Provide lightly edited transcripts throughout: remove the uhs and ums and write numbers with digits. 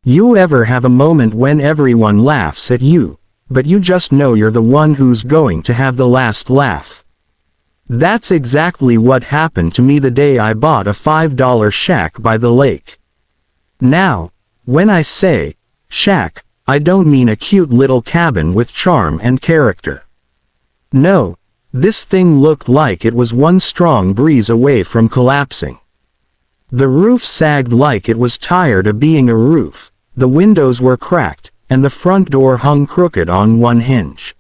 You ever have a moment when everyone laughs at you, but you just know you're the one who's going to have the last laugh? That's exactly what happened to me the day I bought a $5 shack by the lake. Now, when I say shack, I don't mean a cute little cabin with charm and character. No, this thing looked like it was one strong breeze away from collapsing. The roof sagged like it was tired of being a roof, the windows were cracked, and the front door hung crooked on one hinge.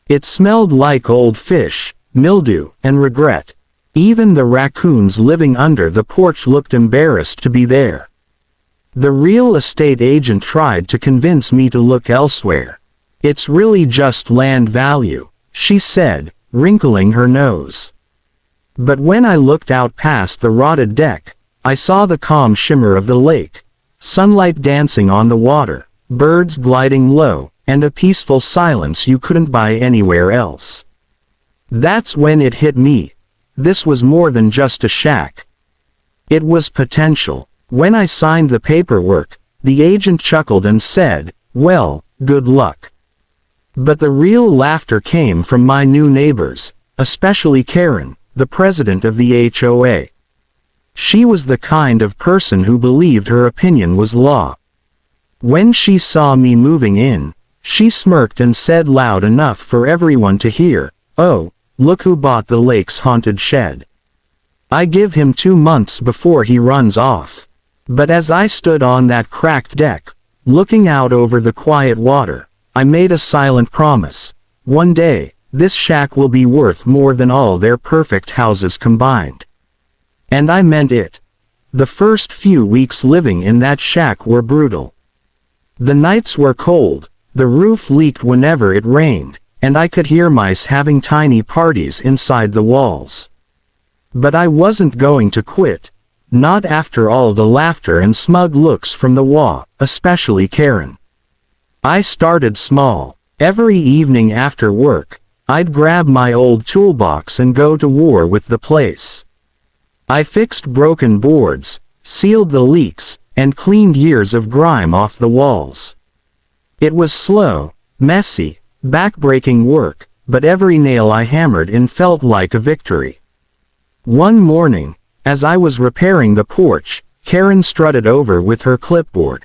It smelled like old fish, mildew, and regret. Even the raccoons living under the porch looked embarrassed to be there. The real estate agent tried to convince me to look elsewhere. It's really just land value, she said, wrinkling her nose. But when I looked out past the rotted deck, I saw the calm shimmer of the lake, sunlight dancing on the water, birds gliding low, and a peaceful silence you couldn't buy anywhere else. That's when it hit me. This was more than just a shack. It was potential. When I signed the paperwork, the agent chuckled and said, "Well, good luck." But the real laughter came from my new neighbors, especially Karen, the president of the HOA. She was the kind of person who believed her opinion was law. When she saw me moving in, she smirked and said loud enough for everyone to hear, "Oh, look who bought the lake's haunted shed. I give him 2 months before he runs off." But as I stood on that cracked deck, looking out over the quiet water, I made a silent promise. One day, this shack will be worth more than all their perfect houses combined. And I meant it. The first few weeks living in that shack were brutal. The nights were cold, the roof leaked whenever it rained, and I could hear mice having tiny parties inside the walls. But I wasn't going to quit. Not after all the laughter and smug looks from the WA, especially Karen. I started small. Every evening after work, I'd grab my old toolbox and go to war with the place. I fixed broken boards, sealed the leaks, and cleaned years of grime off the walls. It was slow, messy, back-breaking work, but every nail I hammered in felt like a victory. One morning, as I was repairing the porch, Karen strutted over with her clipboard.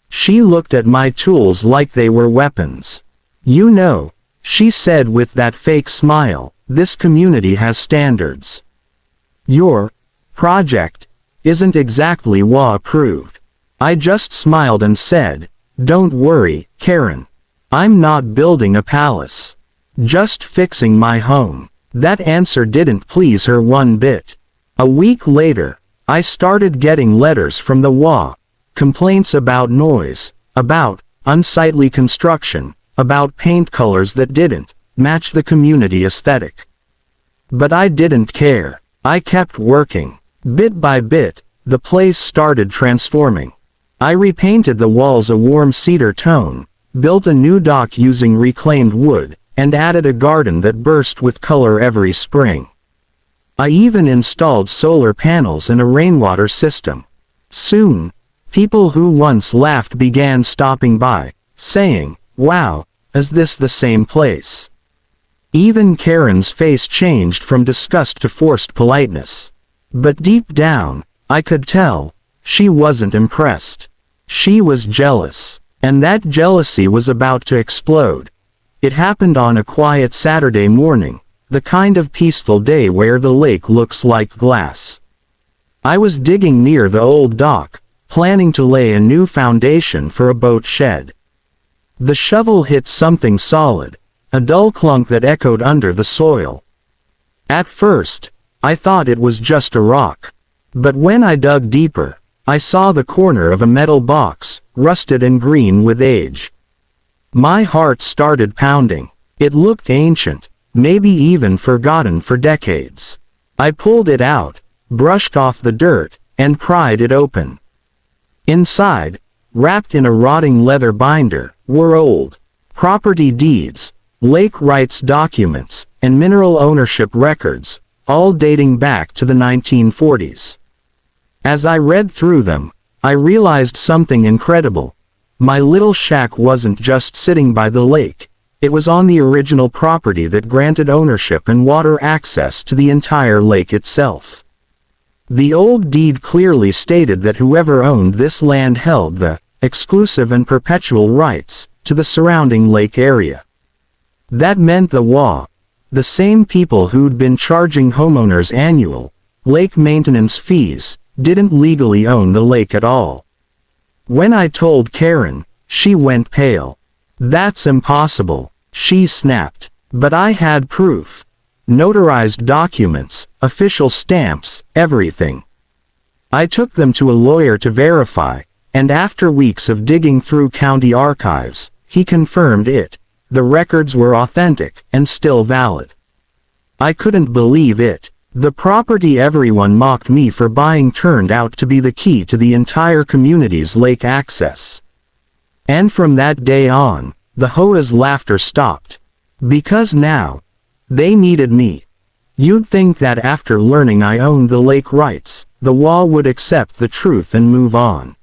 She looked at my tools like they were weapons. "You know," she said with that fake smile, "this community has standards. Your project isn't exactly WA approved." I just smiled and said, "Don't worry, Karen. I'm not building a palace. Just fixing my home." That answer didn't please her one bit. A week later, I started getting letters from the WA, complaints about noise, about unsightly construction, about paint colors that didn't match the community aesthetic. But I didn't care. I kept working. Bit by bit, the place started transforming. I repainted the walls a warm cedar tone, built a new dock using reclaimed wood, and added a garden that burst with color every spring. I even installed solar panels and a rainwater system. Soon, people who once laughed began stopping by, saying, "Wow, is this the same place?" Even Karen's face changed from disgust to forced politeness. But deep down, I could tell, she wasn't impressed. She was jealous. And that jealousy was about to explode. It happened on a quiet Saturday morning, the kind of peaceful day where the lake looks like glass. I was digging near the old dock, planning to lay a new foundation for a boat shed. The shovel hit something solid, a dull clunk that echoed under the soil. At first, I thought it was just a rock. But when I dug deeper, I saw the corner of a metal box, rusted and green with age. My heart started pounding. It looked ancient, maybe even forgotten for decades. I pulled it out, brushed off the dirt, and pried it open. Inside, wrapped in a rotting leather binder, were old property deeds, lake rights documents, and mineral ownership records, all dating back to the 1940s. As I read through them, I realized something incredible. My little shack wasn't just sitting by the lake. It was on the original property that granted ownership and water access to the entire lake itself. The old deed clearly stated that whoever owned this land held the exclusive and perpetual rights to the surrounding lake area. That meant the HOA, the same people who'd been charging homeowners annual lake maintenance fees, didn't legally own the lake at all. When I told Karen, she went pale. "That's impossible," she snapped. But I had proof. Notarized documents, official stamps, everything. I took them to a lawyer to verify, and after weeks of digging through county archives, he confirmed it. The records were authentic and still valid. I couldn't believe it. The property everyone mocked me for buying turned out to be the key to the entire community's lake access. And from that day on, the HOA's laughter stopped. Because now, they needed me. You'd think that after learning I owned the lake rights, the HOA would accept the truth and move on.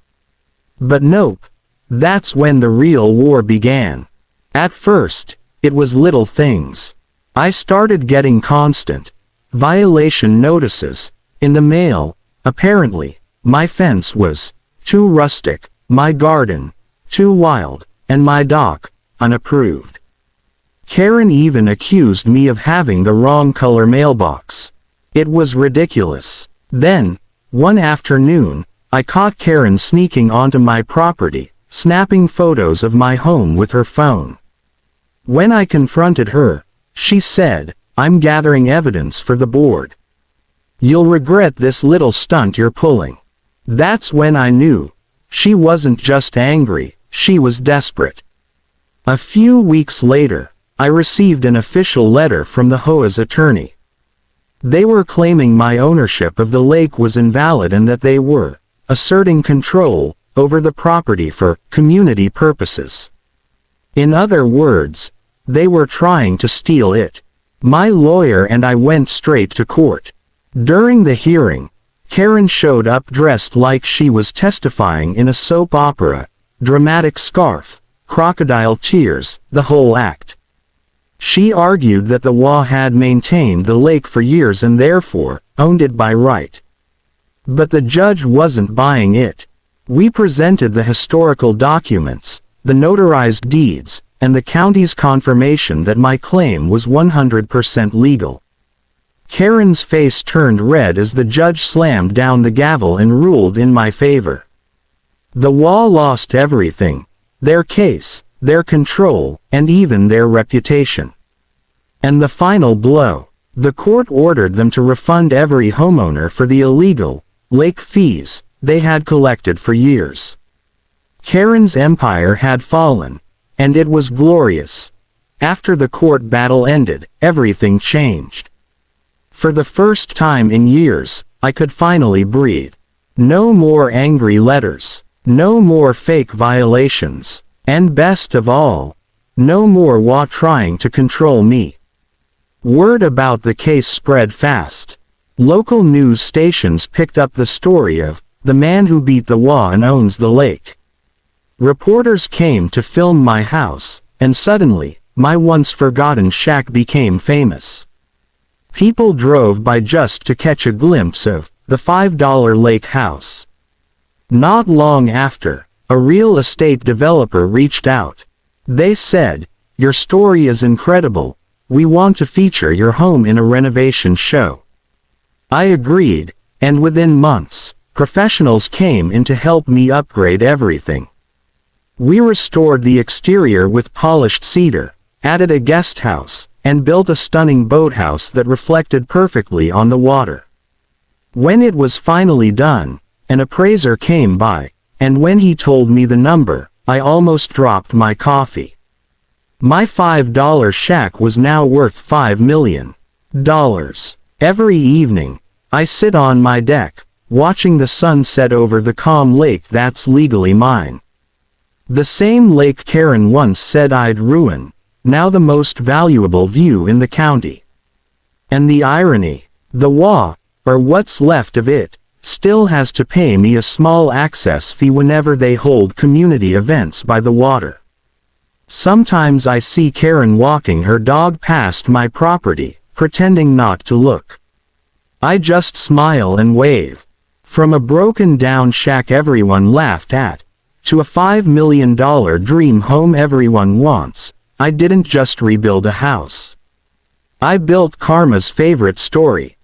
But nope. That's when the real war began. At first, it was little things. I started getting constant violation notices in the mail. Apparently, my fence was too rustic, my garden too wild, and my dock unapproved. Karen even accused me of having the wrong color mailbox. It was ridiculous. Then, one afternoon, I caught Karen sneaking onto my property, snapping photos of my home with her phone. When I confronted her, she said, "I'm gathering evidence for the board. You'll regret this little stunt you're pulling." That's when I knew. She wasn't just angry, she was desperate. A few weeks later, I received an official letter from the HOA's attorney. They were claiming my ownership of the lake was invalid and that they were asserting control over the property for community purposes. In other words, they were trying to steal it. My lawyer and I went straight to court. During the hearing, Karen showed up dressed like she was testifying in a soap opera, dramatic scarf, crocodile tears, the whole act. She argued that the HOA had maintained the lake for years and therefore owned it by right. But the judge wasn't buying it. We presented the historical documents, the notarized deeds, and the county's confirmation that my claim was 100% legal. Karen's face turned red as the judge slammed down the gavel and ruled in my favor. The HOA lost everything: their case, their control, and even their reputation. And the final blow: the court ordered them to refund every homeowner for the illegal lake fees they had collected for years. Karen's empire had fallen, and it was glorious. After the court battle ended, everything changed. For the first time in years, I could finally breathe. No more angry letters, no more fake violations, and best of all, no more HOA trying to control me. Word about the case spread fast. Local news stations picked up the story of the man who beat the HOA and owns the lake. Reporters came to film my house, and suddenly, my once forgotten shack became famous. People drove by just to catch a glimpse of the $5 lake house. Not long after, a real estate developer reached out. They said, "Your story is incredible. We want to feature your home in a renovation show." I agreed, and within months, professionals came in to help me upgrade everything. We restored the exterior with polished cedar, added a guest house, and built a stunning boathouse that reflected perfectly on the water. When it was finally done, an appraiser came by, and when he told me the number, I almost dropped my coffee. My $5 shack was now worth $5 million. Every evening, I sit on my deck, watching the sun set over the calm lake that's legally mine. The same lake Karen once said I'd ruin, now the most valuable view in the county. And the irony: the HOA, or what's left of it, still has to pay me a small access fee whenever they hold community events by the water. Sometimes I see Karen walking her dog past my property, pretending not to look. I just smile and wave. From a broken-down shack everyone laughed at, to a $5 million dream home everyone wants, I didn't just rebuild a house. I built karma's favorite story.